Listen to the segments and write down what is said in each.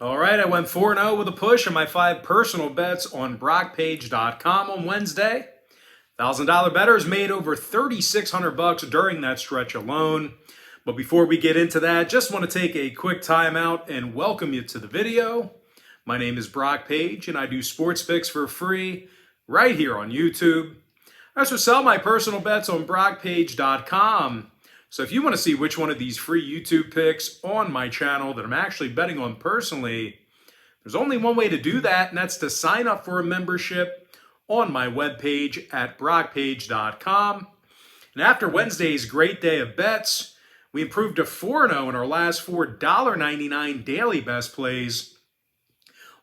All right, I went 4-0 with a push on my 5 personal bets on BrockPage.com on Wednesday. $1,000 bettors made over $3,600 during that stretch alone. But before we get into that, just want to take a quick time out and welcome you to the video. My name is Brock Page, and I do sports picks for free right here on YouTube. I also sell my personal bets on BrockPage.com. So if you want to see which one of these free YouTube picks on my channel that I'm actually betting on personally, there's only one way to do that, and that's to sign up for a membership on my webpage at BrockPage.com. And after Wednesday's great day of bets, we improved to 4-0 in our last 4 $1.99 daily best plays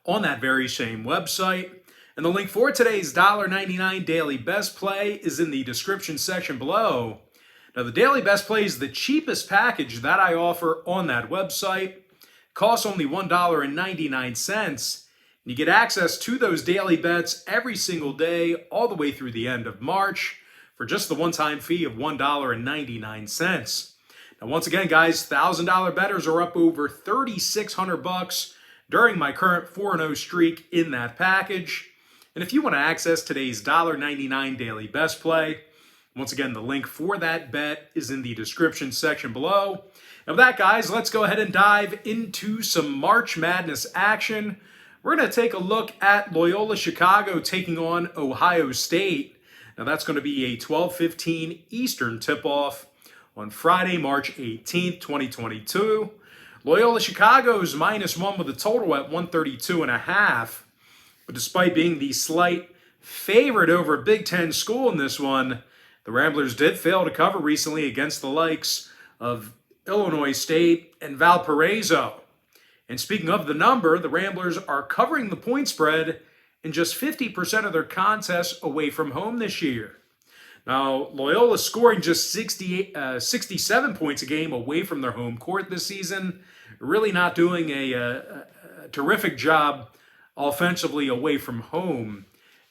on that very same website. And the link for today's $1.99 daily best play is in the description section below. Now, the Daily Best Play is the cheapest package that I offer on that website. It costs only $1.99. You get access to those daily bets every single day, all the way through the end of March, for just the one-time fee of $1.99. Now, once again, guys, $1,000 bettors are up over $3,600 during my current 4-0 streak in that package. And if you want to access today's $1.99 daily best play, once again, the link for that bet is in the description section below. Now with that, guys, let's go ahead and dive into some March Madness action. We're going to take a look at Loyola Chicago taking on Ohio State. Now that's going to be a 12:15 Eastern tip-off on Friday, March 18th, 2022. Loyola Chicago is -1 with a total at 132.5. But despite being the slight favorite over a Big Ten school in this one, the Ramblers did fail to cover recently against the likes of Illinois State and Valparaiso. And speaking of the number, the Ramblers are covering the point spread in just 50% of their contests away from home this year. Now, Loyola scoring just 67 points a game away from their home court this season, really not doing a terrific job offensively away from home.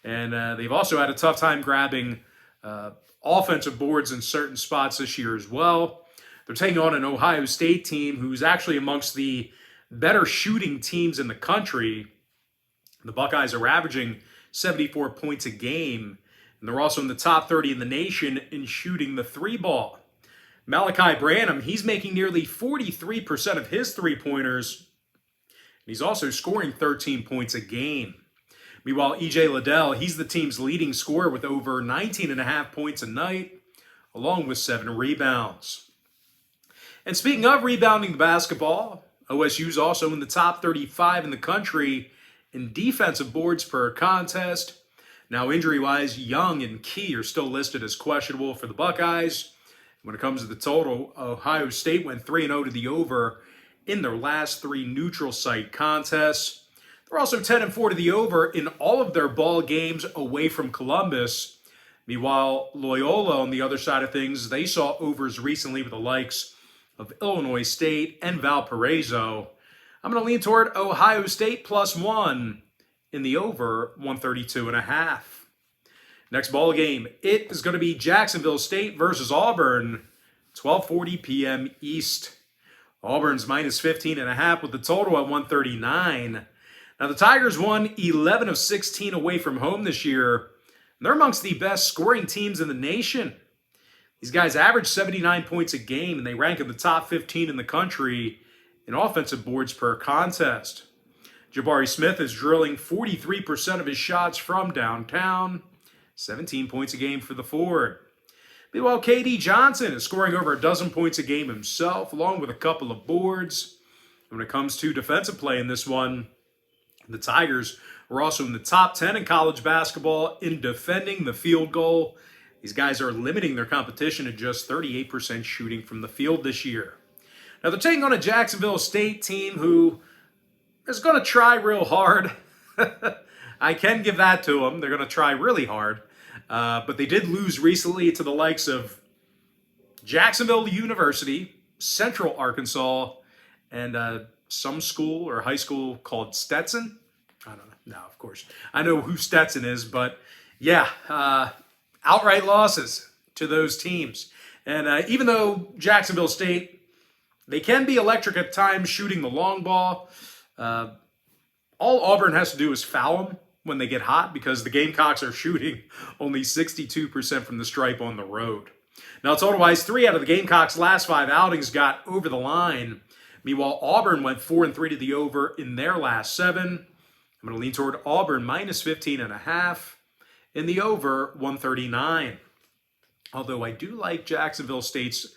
And they've also had a tough time grabbing offensive boards in certain spots this year as well. They're taking on an Ohio State team who's actually amongst the better shooting teams in the country. The Buckeyes are averaging 74 points a game, and they're also in the top 30 in the nation in shooting the three ball. Malachi Branham, he's making nearly 43% of his three-pointers, and he's also scoring 13 points a game. Meanwhile, E.J. Liddell, he's the team's leading scorer with over 19.5 points a night, along with 7 rebounds. And speaking of rebounding the basketball, OSU's also in the top 35 in the country in defensive boards per contest. Now, injury-wise, Young and Key are still listed as questionable for the Buckeyes. When it comes to the total, Ohio State went 3-0 to the over in their last 3 neutral site contests. They're also 10-4 to the over in all of their ball games away from Columbus. Meanwhile, Loyola, on the other side of things, they saw overs recently with the likes of Illinois State and Valparaiso. I'm going to lean toward Ohio State +1 in the over 132.5. Next ball game, it is going to be Jacksonville State versus Auburn, 12:40 p.m. East. Auburn's -15.5 with the total at 139. Now, the Tigers won 11 of 16 away from home this year. They're amongst the best scoring teams in the nation. These guys average 79 points a game, and they rank in the top 15 in the country in offensive boards per contest. Jabari Smith is drilling 43% of his shots from downtown, 17 points a game for the forward. Meanwhile, K.D. Johnson is scoring over a dozen points a game himself, along with a couple of boards. When it comes to defensive play in this one, the Tigers were also in the top 10 in college basketball in defending the field goal. These guys are limiting their competition to just 38% shooting from the field this year. Now, they're taking on a Jacksonville State team who is going to try real hard. I can give that to them. They're going to try really hard. But they did lose recently to the likes of Jacksonville University, Central Arkansas, and some school or high school called Stetson. I don't know. No, of course. I know who Stetson is, but yeah, outright losses to those teams. And even though Jacksonville State, they can be electric at times shooting the long ball, All Auburn has to do is foul them when they get hot because the Gamecocks are shooting only 62% from the stripe on the road. Now, total-wise, 3 out of the Gamecocks' last 5 outings got over the line. Meanwhile, Auburn went 4-3 to the over in their last 7. I'm going to lean toward Auburn minus 15.5. In the over, 139. Although I do like Jacksonville State's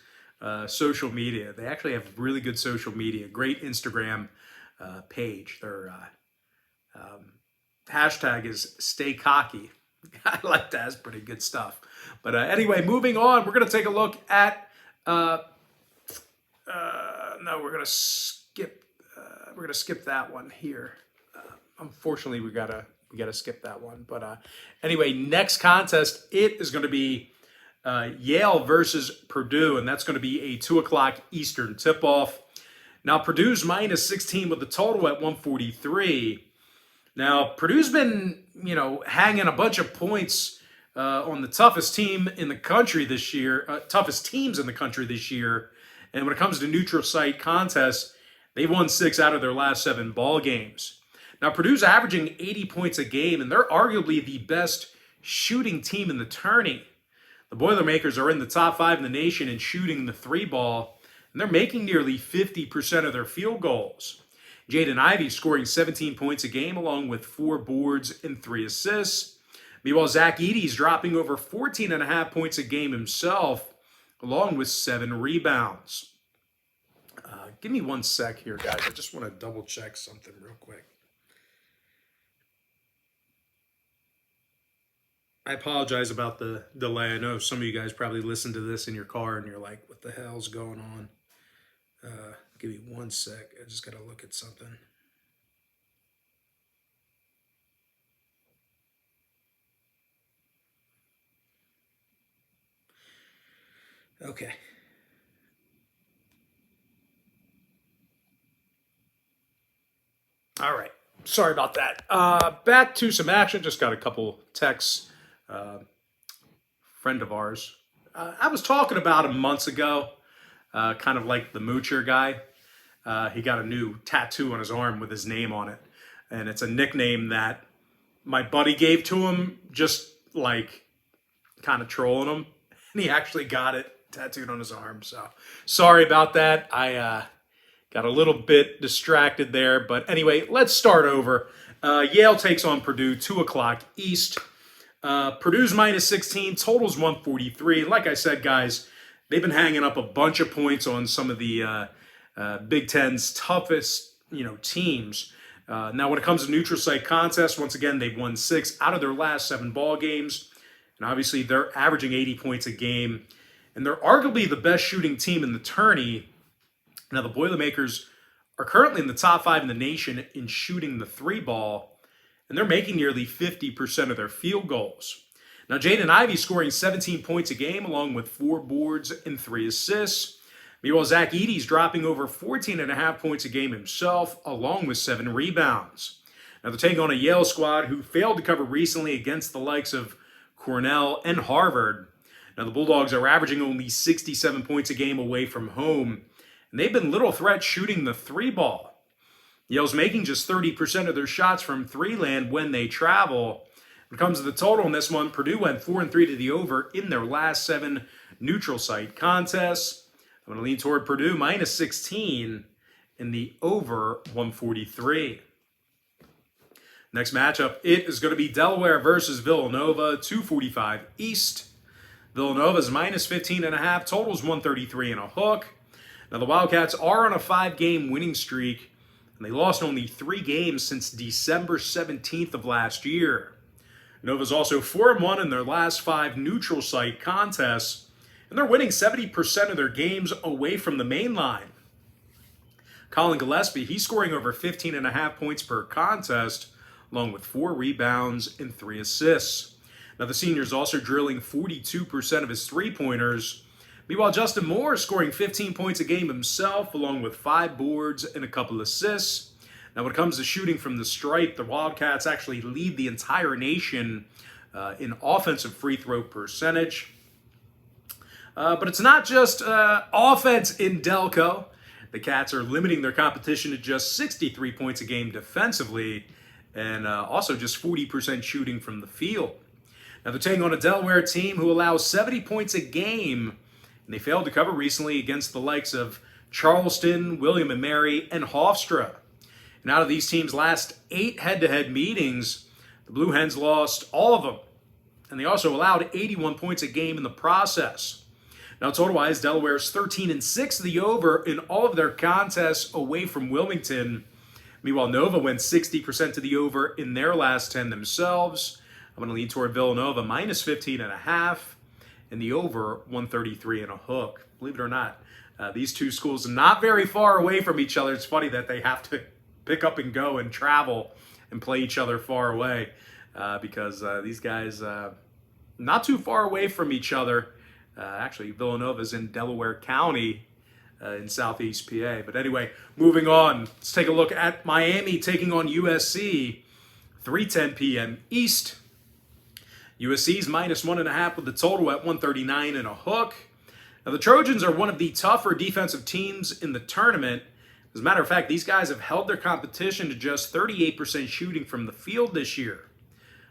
social media. They actually have really good social media. Great Instagram page. Their hashtag is Stay Cocky. I like that. It's pretty good stuff. But anyway, moving on, we're going to take a look at. No, we're going to skip. We're going to skip that one here. Unfortunately, we gotta skip that one. But anyway, next contest, it is going to be Yale versus Purdue, and that's going to be a 2:00 Eastern tip-off. Now, Purdue's minus 16 with the total at 143. Now, Purdue's been, hanging a bunch of points on the toughest team in the country this year, toughest teams in the country this year. And when it comes to neutral site contests, they've won 6 out of their last 7 ball games. Now, Purdue's averaging 80 points a game, and they're arguably the best shooting team in the tourney. The Boilermakers are in the top 5 in the nation in shooting the 3-ball, and they're making nearly 50% of their field goals. Jaden Ivey scoring 17 points a game along with 4 boards and 3 assists. Meanwhile, Zach Edey's dropping over 14.5 points a game himself along with 7 rebounds. Give me 1 sec here, guys. I just want to double check something real quick. I apologize about the delay. I know some of you guys probably listen to this in your car and you're like, what the hell's going on? Give me 1 sec. I just got to look at something. Okay. All right. Sorry about that. Back to some action. Just got a couple texts. Friend of ours. I was talking about him months ago. Kind of like the Moocher guy. He got a new tattoo on his arm with his name on it. And it's a nickname that my buddy gave to him, just like kind of trolling him. And he actually got it tattooed on his arm. So sorry about that. I got a little bit distracted there. But anyway, let's start over. Yale takes on Purdue, 2:00 East. Purdue's minus 16, totals 143. Like I said, guys, they've been hanging up a bunch of points on some of the Big Ten's toughest, teams. Now, when it comes to neutral site contests, once again, they've won 6 out of their last 7 ball games. And obviously, they're averaging 80 points a game. And they're arguably the best shooting team in the tourney. Now, the Boilermakers are currently in the top 5 in the nation in shooting the 3-ball. And they're making nearly 50% of their field goals. Now, Jaden Ivey scoring 17 points a game along with 4 boards and 3 assists. Meanwhile, Zach Edey's dropping over 14.5 points a game himself along with 7 rebounds. Now, they're taking on a Yale squad who failed to cover recently against the likes of Cornell and Harvard. Now, the Bulldogs are averaging only 67 points a game away from home. And they've been little threat shooting the 3-ball. Yale's making just 30% of their shots from 3-land when they travel. When it comes to the total in this one, Purdue went 4-3 to the over in their last 7 neutral site contests. I'm going to lean toward Purdue minus 16 in the over 143. Next matchup, it is going to be Delaware versus Villanova, 2:45 East. Villanova's minus 15.5, totals 133 and a hook. Now the Wildcats are on a 5-game winning streak. And they lost only 3 games since December 17th of last year. Nova's also 4-1 in their last 5 neutral site contests, and they're winning 70% of their games away from the main line. Colin Gillespie, he's scoring over 15.5 points per contest, along with 4 rebounds and 3 assists. Now the senior's also drilling 42% of his 3-pointers. Meanwhile, Justin Moore scoring 15 points a game himself, along with 5 boards and a couple assists. Now, when it comes to shooting from the stripe, the Wildcats actually lead the entire nation in offensive free throw percentage. But it's not just offense in Delco. The Cats are limiting their competition to just 63 points a game defensively, and also just 40% shooting from the field. Now they're taking on a Delaware team who allows 70 points a game, and they failed to cover recently against the likes of Charleston, William & Mary, and Hofstra. And out of these teams' last 8 head-to-head meetings, the Blue Hens lost all of them, and they also allowed 81 points a game in the process. Now, total-wise, Delaware's 13-6 to the over in all of their contests away from Wilmington. Meanwhile, Nova went 60% to the over in their last 10 themselves. I'm going to lean toward Villanova minus 15.5, and the over 133 and a hook. Believe it or not, these two schools are not very far away from each other. It's funny that they have to pick up and go and travel and play each other far away because these guys not too far away from each other. Actually, Villanova's in Delaware County in southeast PA. But anyway, moving on. Let's take a look at Miami taking on USC, 3:10 p.m. East. USC's minus 1.5 with the total at 139 and a hook. Now, the Trojans are one of the tougher defensive teams in the tournament. As a matter of fact, these guys have held their competition to just 38% shooting from the field this year.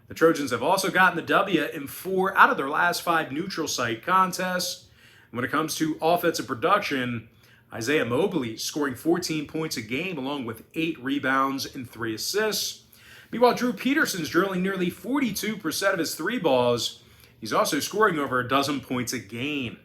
The Trojans have also gotten the W in 4 out of their last 5 neutral site contests. And when it comes to offensive production, Isaiah Mobley scoring 14 points a game along with 8 rebounds and 3 assists. Meanwhile, Drew Peterson's drilling nearly 42% of his 3 balls. He's also scoring over a dozen points a game.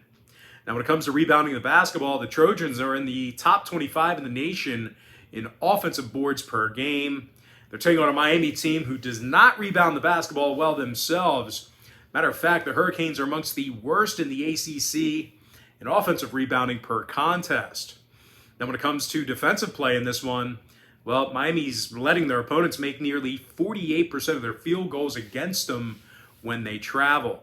Now, when it comes to rebounding the basketball, the Trojans are in the top 25 in the nation in offensive boards per game. They're taking on a Miami team who does not rebound the basketball well themselves. Matter of fact, the Hurricanes are amongst the worst in the ACC in offensive rebounding per contest. Now, when it comes to defensive play in this one, well, Miami's letting their opponents make nearly 48% of their field goals against them when they travel.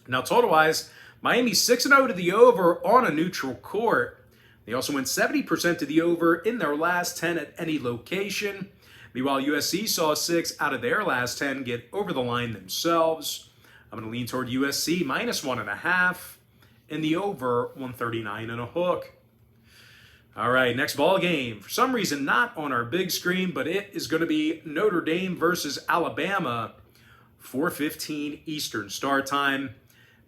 Now, total-wise, Miami's 6-0 to the over on a neutral court. They also went 70% to the over in their last 10 at any location. Meanwhile, USC saw 6 out of their last 10 get over the line themselves. I'm going to lean toward USC minus 1.5 and the over 139 and a hook. All right, next ball game. For some reason, not on our big screen, but it is going to be Notre Dame versus Alabama, 4:15 Eastern start time.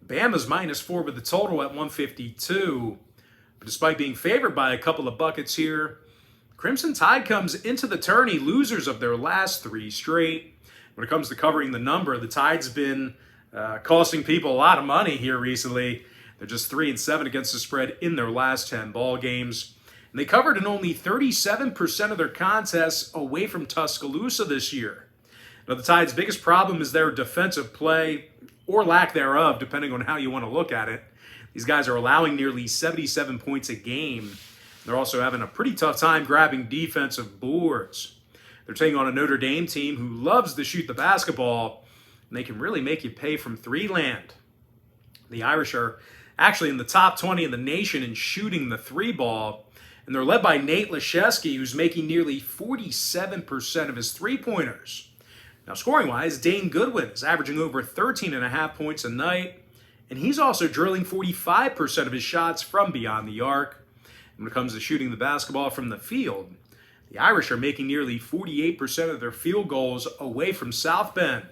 Bama's minus 4 with the total at 152. But despite being favored by a couple of buckets here, Crimson Tide comes into the tourney losers of their last 3 straight. When it comes to covering the number, the Tide's been costing people a lot of money here recently. They're just 3-7 against the spread in their last 10 ball games. And they covered in only 37% of their contests away from Tuscaloosa this year. Now, the Tide's biggest problem is their defensive play, or lack thereof, depending on how you want to look at it. These guys are allowing nearly 77 points a game. They're also having a pretty tough time grabbing defensive boards. They're taking on a Notre Dame team who loves to shoot the basketball, and they can really make you pay from 3 land. The Irish are actually in the top 20 in the nation in shooting the 3 ball, and they're led by Nate Laszewski, who's making nearly 47% of his 3-pointers. Now, scoring-wise, Dane Goodwin is averaging over 13.5 points a night, and he's also drilling 45% of his shots from beyond the arc. When it comes to shooting the basketball from the field, the Irish are making nearly 48% of their field goals away from South Bend.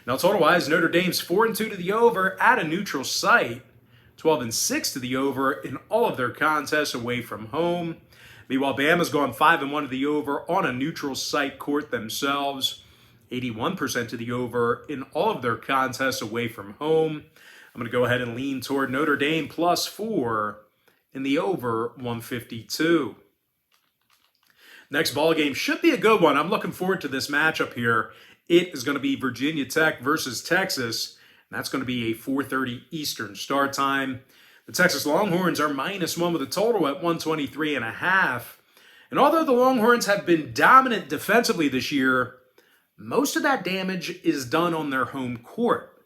Now, total-wise, Notre Dame's 4-2 to the over at a neutral site, 12-6 to the over in all of their contests away from home. Meanwhile, Bama's gone 5-1 to the over on a neutral site court themselves, 81% to the over in all of their contests away from home. I'm going to go ahead and lean toward Notre Dame plus 4 in the over 152. Next ball game should be a good one. I'm looking forward to this matchup here. It is going to be Virginia Tech versus Texas. And that's going to be a 4:30 Eastern start time. The Texas Longhorns are minus 1 with a total at 123.5. And although the Longhorns have been dominant defensively this year, most of that damage is done on their home court.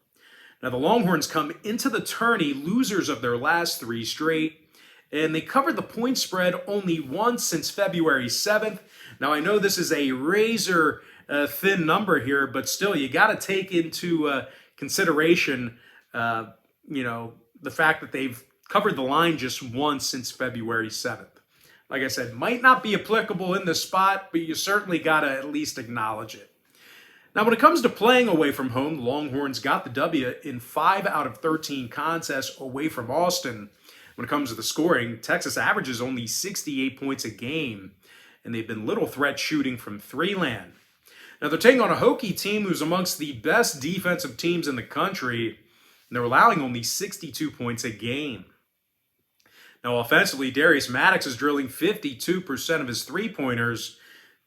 Now, the Longhorns come into the tourney losers of their last 3 straight, and they covered the point spread only once since February 7th. Now, I know this is a razor thin number here, but still, you got to take into consideration, the fact that they've covered the line just once since February 7th. like I said, might not be applicable in this spot, but you certainly got to at least acknowledge it. Now, when it comes to playing away from home, the Longhorns got the W in 5 out of 13 contests away from Austin. When it comes to the scoring, Texas averages only 68 points a game, and they've been little threat shooting from three-land. Now, they're taking on a Hokie team who's amongst the best defensive teams in the country, and they're allowing only 62 points a game. Now, offensively, Darius Maddox is drilling 52% of his three-pointers.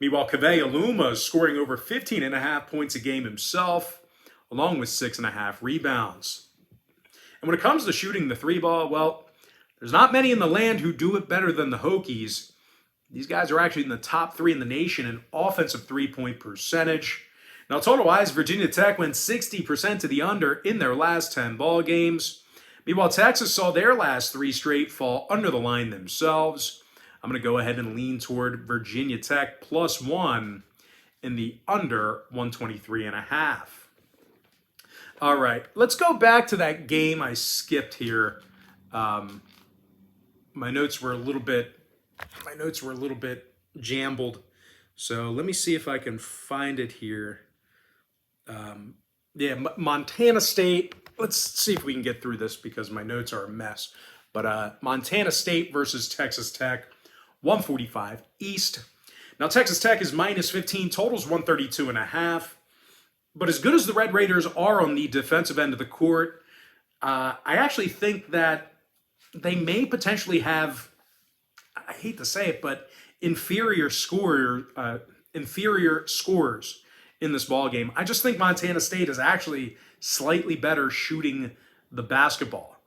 Meanwhile, Kaveh Aluma is scoring over 15.5 points a game himself, along with 6.5 rebounds. And when it comes to shooting the three ball, well, there's not many in the land who do it better than the Hokies. These guys are actually in the top 3 in the nation in offensive three-point percentage. Now, total-wise, Virginia Tech went 60% to the under in their last 10 ball games. Meanwhile, Texas saw their last 3 straight fall under the line themselves. I'm going to go ahead and lean toward Virginia Tech +1 in the under 123.5. All right, let's go back to that game I skipped here. My notes were a little bit jambled, so let me see if I can find it here. Montana State. Let's see if we can get through this because my notes are a mess. But Montana State versus Texas Tech, 145 East. Now, Texas Tech is -15, totals 132.5. But as good as the Red Raiders are on the defensive end of the court, I actually think that they may potentially have, I hate to say it, but inferior scorers in this ball game. I just think Montana State is actually slightly better shooting the basketball.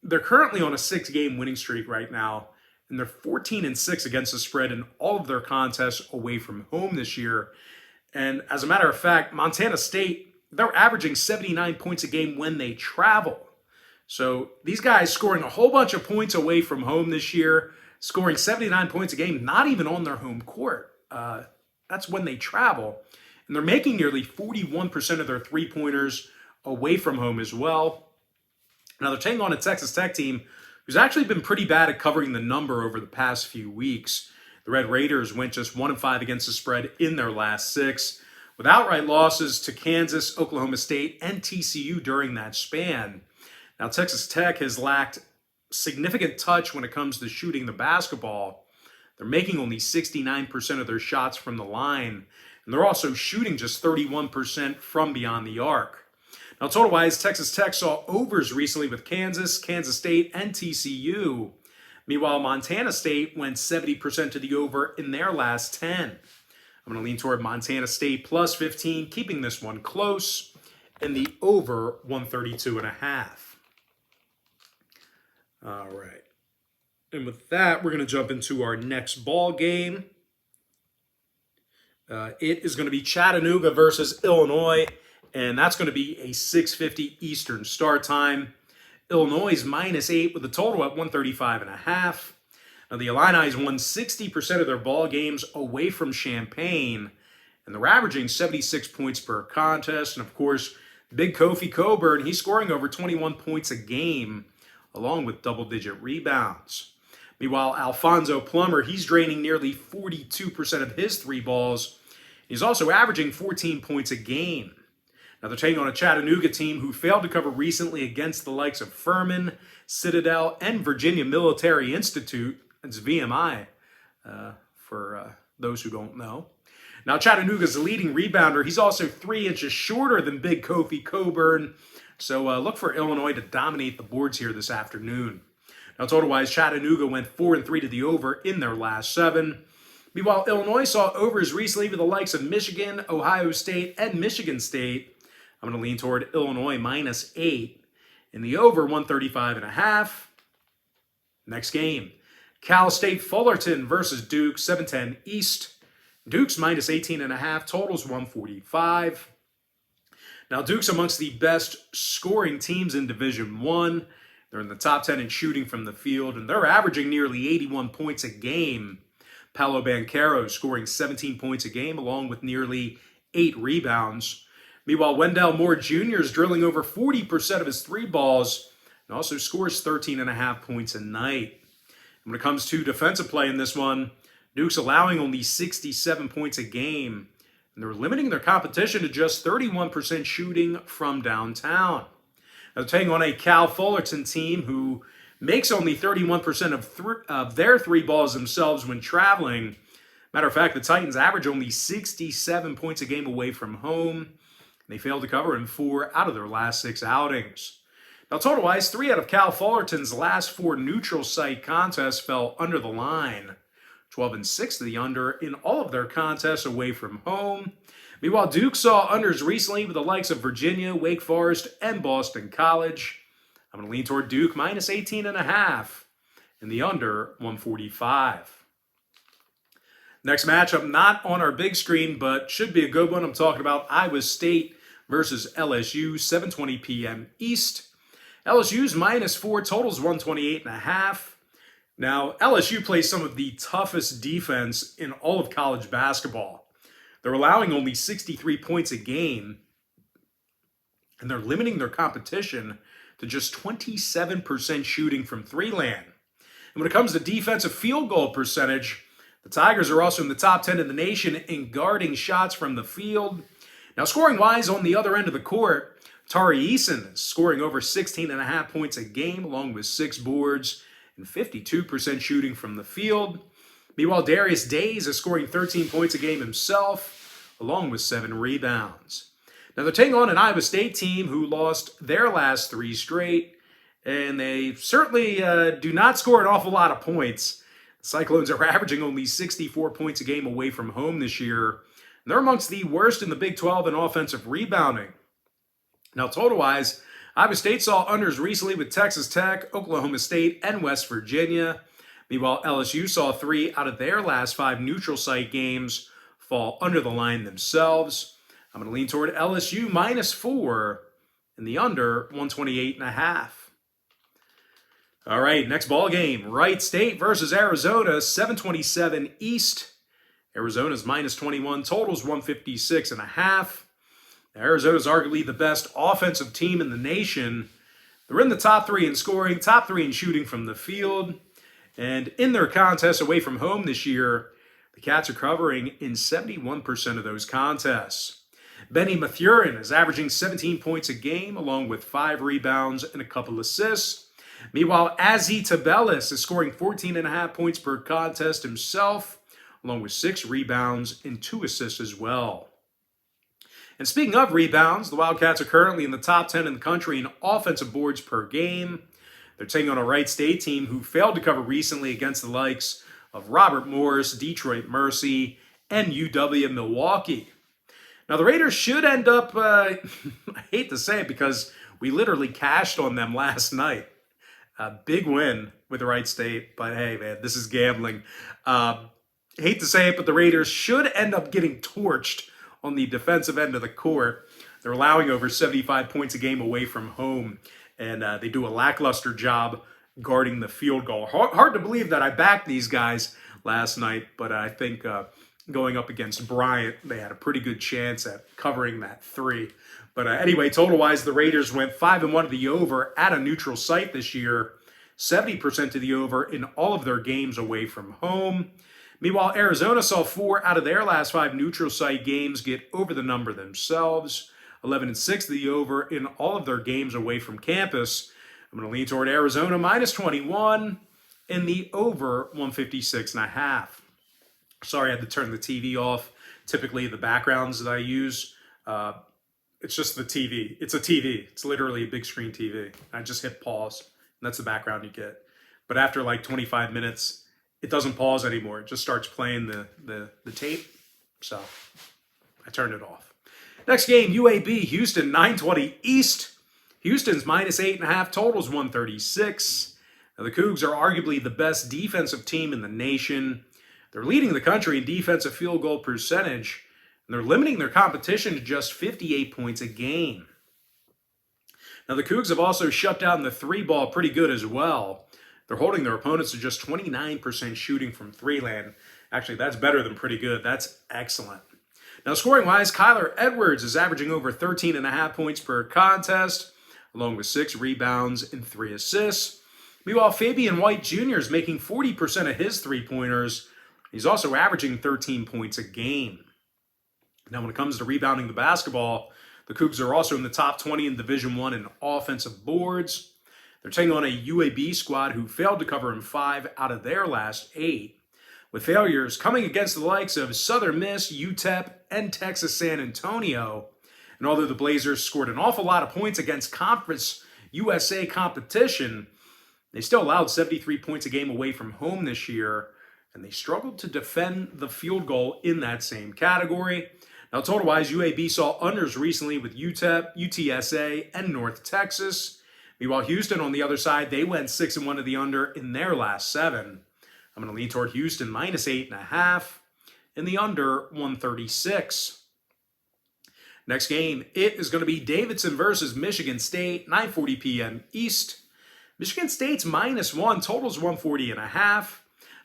They're currently on a 6-game winning streak right now, and they're 14-6 against the spread in all of their contests away from home this year. And as a matter of fact, Montana State, they're averaging 79 points a game when they travel. So these guys scoring a whole bunch of points away from home this year, scoring 79 points a game, not even on their home court. That's when they travel. And they're making nearly 41% of their three-pointers away from home as well. Now, they're taking on a Texas Tech team who's actually been pretty bad at covering the number over the past few weeks. The Red Raiders went just 1-5 against the spread in their last 6, with outright losses to Kansas, Oklahoma State, and TCU during that span. Now, Texas Tech has lacked significant touch when it comes to shooting the basketball. They're making only 69% of their shots from the line, and they're also shooting just 31% from beyond the arc. Now, total-wise, Texas Tech saw overs recently with Kansas, Kansas State, and TCU. Meanwhile, Montana State went 70% to the over in their last 10. I'm going to lean toward Montana State +15, keeping this one close, in the over 132.5. All right. And with that, we're going to jump into our next ball game. It is going to be Chattanooga versus Illinois, and that's going to be a 6:50 Eastern start time. Illinois is -8 with a total at 135.5. Now, the Illini won 60% of their ball games away from Champaign, and they're averaging 76 points per contest. And, of course, Big Kofi Coburn, he's scoring over 21 points a game, along with double-digit rebounds. Meanwhile, Alfonso Plummer, he's draining nearly 42% of his three balls. He's also averaging 14 points a game. Now, they're taking on a Chattanooga team who failed to cover recently against the likes of Furman, Citadel, and Virginia Military Institute. That's VMI, for those who don't know. Now, Chattanooga's leading rebounder, he's also 3 inches shorter than Big Kofi Coburn. So look for Illinois to dominate the boards here this afternoon. Now, total-wise, Chattanooga went 4-3 to the over in their last 7. Meanwhile, Illinois saw overs recently with the likes of Michigan, Ohio State, and Michigan State. I'm going to lean toward Illinois -8 in the over 135.5. Next game, Cal State Fullerton versus Duke, 7:10 East. Duke's -18.5, totals 145. Now, Duke's amongst the best scoring teams in Division I. They're in the top 10 in shooting from the field, and they're averaging nearly 81 points a game. Paolo Banchero scoring 17 points a game, along with nearly 8 rebounds. Meanwhile, Wendell Moore Jr. is drilling over 40% of his three balls and also scores 13.5 points a night. When it comes to defensive play in this one, Duke's allowing only 67 points a game, and they're limiting their competition to just 31% shooting from downtown. Now, they're taking on a Cal Fullerton team who makes only 31% of their three balls themselves when traveling. Matter of fact, the Titans average only 67 points a game away from home. They failed to cover in 4 out of their last 6 outings. Now, total-wise, 3 out of Cal Fullerton's last 4 neutral site contests fell under the line. 12-6 to the under in all of their contests away from home. Meanwhile, Duke saw unders recently with the likes of Virginia, Wake Forest, and Boston College. I'm going to lean toward Duke minus 18.5 in the under 145. Next matchup, not on our big screen, but should be a good one. I'm talking about Iowa State versus LSU, 7:20 p.m. East. LSU's -4, totals 128.5. Now, LSU plays some of the toughest defense in all of college basketball. They're allowing only 63 points a game, and they're limiting their competition to just 27% shooting from three-land. And when it comes to defensive field goal percentage, the Tigers are also in the top 10 in the nation in guarding shots from the field. Now, scoring-wise, on the other end of the court, Tari Eason is scoring over 16.5 points a game, along with 6 boards and 52% shooting from the field. Meanwhile, Darius Days is scoring 13 points a game himself, along with 7 rebounds. Now, they're taking on an Iowa State team who lost their last 3 straight, and they certainly do not score an awful lot of points. The Cyclones are averaging only 64 points a game away from home this year, and they're amongst the worst in the Big 12 in offensive rebounding. Now, total-wise, Iowa State saw unders recently with Texas Tech, Oklahoma State, and West Virginia. Meanwhile, LSU saw 3 out of their last 5 neutral site games fall under the line themselves. I'm going to lean toward LSU -4 in the under 128.5. All right, next ball game, Wright State versus Arizona, 7:27 East. Arizona's -21, totals 156.5. Arizona's arguably the best offensive team in the nation. They're in the top 3 in scoring, top 3 in shooting from the field. And in their contests away from home this year, the Cats are covering in 71% of those contests. Benny Mathurin is averaging 17 points a game, along with 5 rebounds and a couple assists. Meanwhile, Azzi Tabelis is scoring 14.5 points per contest himself, along with 6 rebounds and 2 assists as well. And speaking of rebounds, the Wildcats are currently in the top 10 in the country in offensive boards per game. They're taking on a Wright State team who failed to cover recently against the likes of Robert Morris, Detroit Mercy, and UW-Milwaukee. Now, the Raiders should end up, I hate to say it because we literally cashed on them last night. A big win with Wright State, but hey, man, this is gambling. Hate to say it, but the Raiders should end up getting torched on the defensive end of the court. They're allowing over 75 points a game away from home, and they do a lackluster job guarding the field goal. Hard to believe that I backed these guys last night, but I think going up against Bryant, they had a pretty good chance at covering that 3. But anyway, total-wise, the Raiders went 5-1 to the over at a neutral site this year, 70% to the over in all of their games away from home. Meanwhile, Arizona saw 4 out of their last 5 neutral site games get over the number themselves, 11-6 to the over in all of their games away from campus. I'm going to lean toward Arizona -21 in the over 156.5. Sorry, I had to turn the TV off. Typically, the backgrounds that I use, it's just the TV. It's a TV. It's literally a big screen TV. I just hit pause, and that's the background you get. But after like 25 minutes, it doesn't pause anymore. It just starts playing the tape. So I turned it off. Next game, UAB, Houston, 9:20 East. Houston's -8.5, totals 136. Now, the Cougs are arguably the best defensive team in the nation. They're leading the country in defensive field goal percentage, and they're limiting their competition to just 58 points a game. Now, the Cougs have also shut down the 3-ball pretty good as well. They're holding their opponents to just 29% shooting from three-land. Actually, that's better than pretty good. That's excellent. Now, scoring-wise, Kyler Edwards is averaging over 13.5 points per contest, along with 6 rebounds and 3 assists. Meanwhile, Fabian White Jr. is making 40% of his three-pointers. He's also averaging 13 points a game. Now, when it comes to rebounding the basketball, the Cougs are also in the top 20 in Division I in offensive boards. They're taking on a UAB squad who failed to cover in 5 out of their last 8, with failures coming against the likes of Southern Miss, UTEP, and Texas San Antonio. And although the Blazers scored an awful lot of points against Conference USA competition, they still allowed 73 points a game away from home this year, and they struggled to defend the field goal in that same category. Now, total-wise, UAB saw unders recently with UTEP, UTSA, and North Texas. Meanwhile, Houston, on the other side, they went 6-1 to the under in their last 7. I'm going to lean toward Houston minus 8.5 in the under 136. Next game, it is going to be Davidson versus Michigan State, 9:40 p.m. East. Michigan State's -1, totals 140.5.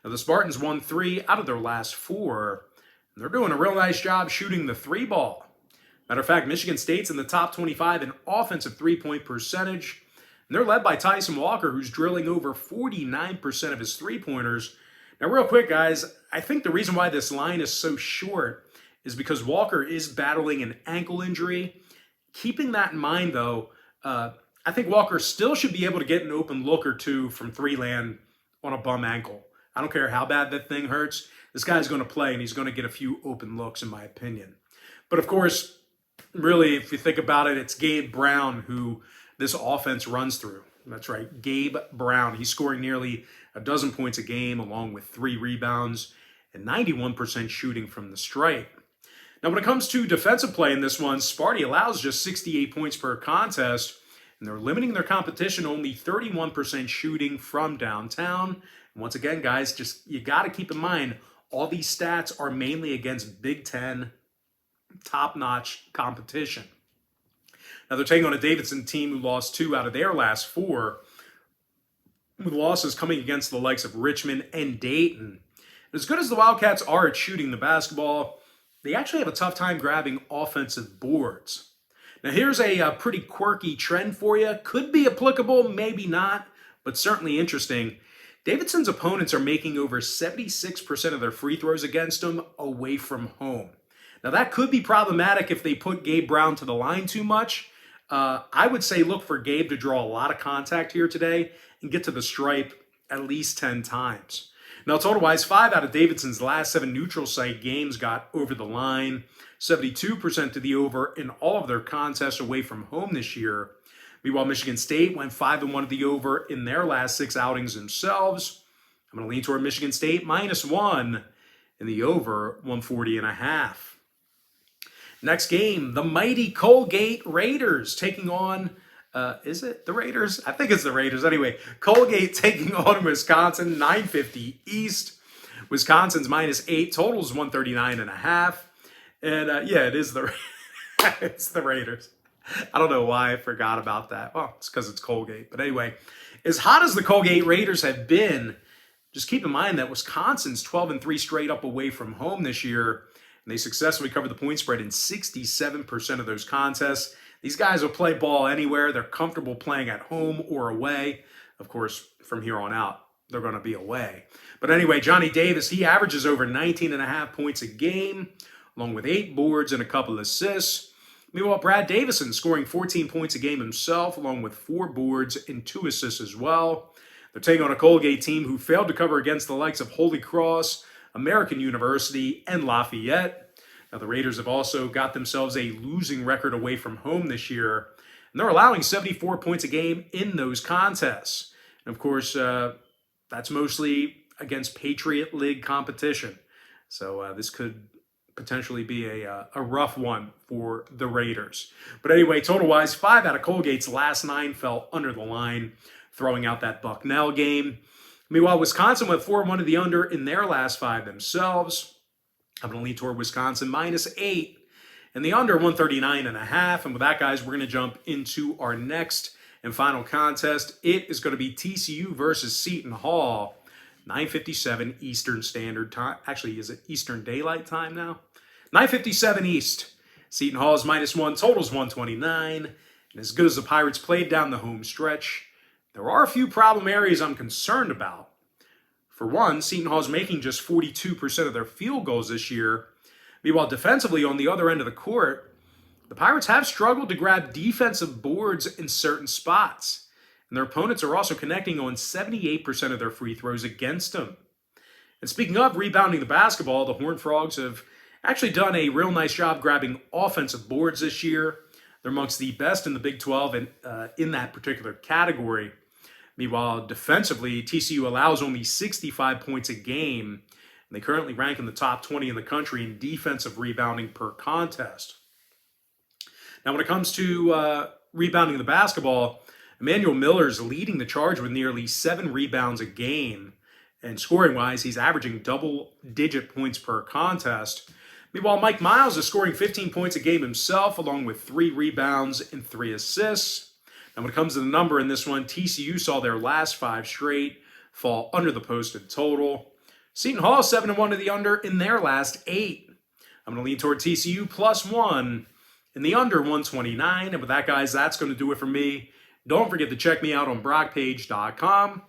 Now, the Spartans won 3 out of their last 4. And they're doing a real nice job shooting the 3-ball. Matter of fact, Michigan State's in the top 25 in offensive three-point percentage. And they're led by Tyson Walker, who's drilling over 49% of his three-pointers. Now, real quick, guys, I think the reason why this line is so short is because Walker is battling an ankle injury. Keeping that in mind, though, I think Walker still should be able to get an open look or two from three-land on a bum ankle. I don't care how bad that thing hurts. This guy's going to play, and he's going to get a few open looks, in my opinion. But, of course, really, if you think about it, it's Gabe Brown who this offense runs through. That's right, Gabe Brown. He's scoring nearly a dozen points a game, along with 3 rebounds and 91% shooting from the stripe. Now, when it comes to defensive play in this one, Sparty allows just 68 points per contest, and they're limiting their competition only 31% shooting from downtown. And once again, guys, just you got to keep in mind, all these stats are mainly against Big Ten top-notch competition. Now, they're taking on a Davidson team who lost 2 out of their last 4, with losses coming against the likes of Richmond and Dayton. As good as the Wildcats are at shooting the basketball, they actually have a tough time grabbing offensive boards. Now, here's a pretty quirky trend for you. Could be applicable, maybe not, but certainly interesting. Davidson's opponents are making over 76% of their free throws against them away from home. Now, that could be problematic if they put Gabe Brown to the line too much. I would say look for Gabe to draw a lot of contact here today and get to the stripe at least 10 times. Now, total-wise, 5 out of Davidson's last 7 neutral site games got over the line, 72% to the over in all of their contests away from home this year. Meanwhile, Michigan State went 5-1 to the over in their last 6 outings themselves. I'm going to lean toward Michigan State -1 in the over 140.5. Next game, the mighty Colgate Raiders taking on, is it the Raiders? I think it's the Raiders. Anyway, Colgate taking on Wisconsin, 9:50 East. Wisconsin's -8, totals 139.5. And yeah, it is it's the Raiders. I don't know why I forgot about that. Well, it's because it's Colgate. But anyway, as hot as the Colgate Raiders have been, just keep in mind that Wisconsin's 12-3 straight up away from home this year. And they successfully covered the point spread in 67% of those contests. These guys will play ball anywhere. They're comfortable playing at home or away. Of course, from here on out, they're going to be away. But anyway, Johnny Davis, he averages over 19.5 points a game, along with 8 boards and a couple assists. Meanwhile, Brad Davison scoring 14 points a game himself, along with 4 boards and 2 assists as well. They're taking on a Colgate team who failed to cover against the likes of Holy Cross, American University, and Lafayette. Now, the Raiders have also got themselves a losing record away from home this year, and they're allowing 74 points a game in those contests. And of course, that's mostly against Patriot League competition. So this could potentially be a rough one for the Raiders. But anyway, total-wise, 5 out of Colgate's last 9 fell under the line, throwing out that Bucknell game. Meanwhile, Wisconsin went 4-1 to the under in their last 5 themselves. I'm going to lean toward Wisconsin -8 and the under 139.5. And with that, guys, we're going to jump into our next and final contest. It is going to be TCU versus Seton Hall, 9:57 Eastern Standard Time. Actually, is it Eastern Daylight Time now? 9:57 East. Seton Hall is -1, totals 129. And as good as the Pirates played down the home stretch, There are a few problem areas I'm concerned about. For one, Seton Hall's making just 42% of their field goals this year. Meanwhile, defensively on the other end of the court, the Pirates have struggled to grab defensive boards in certain spots. And their opponents are also connecting on 78% of their free throws against them. And speaking of rebounding the basketball, the Horned Frogs have actually done a real nice job grabbing offensive boards this year. They're amongst the best in the Big 12 in that particular category. Meanwhile, defensively, TCU allows only 65 points a game, and they currently rank in the top 20 in the country in defensive rebounding per contest. Now, when it comes to rebounding the basketball, Emmanuel Miller's leading the charge with nearly 7 rebounds a game. And scoring-wise, he's averaging double-digit points per contest. Meanwhile, Mike Miles is scoring 15 points a game himself, along with 3 rebounds and 3 assists. Now, when it comes to the number in this one, TCU saw their last 5 straight fall under the posted total. Seton Hall 7-1 to the under in their last 8. I'm going to lean toward TCU +1 in the under 129. And with that, guys, that's going to do it for me. Don't forget to check me out on BrockPage.com.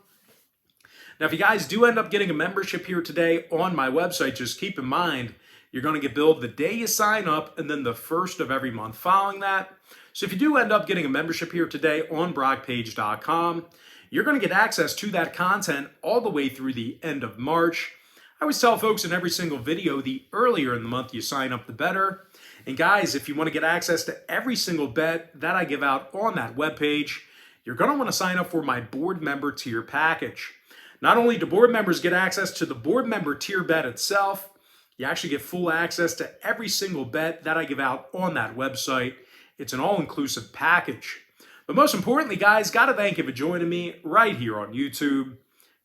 Now, if you guys do end up getting a membership here today on my website, just keep in mind you're going to get billed the day you sign up and then the first of every month following that. So if you do end up getting a membership here today on BrockPage.com, you're going to get access to that content all the way through the end of March. I always tell folks in every single video, the earlier in the month you sign up, the better. And guys, if you want to get access to every single bet that I give out on that webpage, you're going to want to sign up for my board member tier package. Not only do board members get access to the board member tier bet itself, you actually get full access to every single bet that I give out on that website. It's an all-inclusive package. But most importantly, guys, got to thank you for joining me right here on YouTube.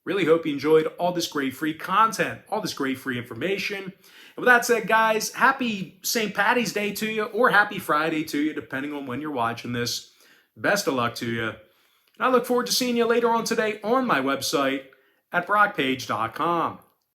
Really hope you enjoyed all this great free content, all this great free information. And with that said, guys, happy St. Paddy's Day to you, or happy Friday to you, depending on when you're watching this. Best of luck to you. And I look forward to seeing you later on today on my website at BrockPage.com.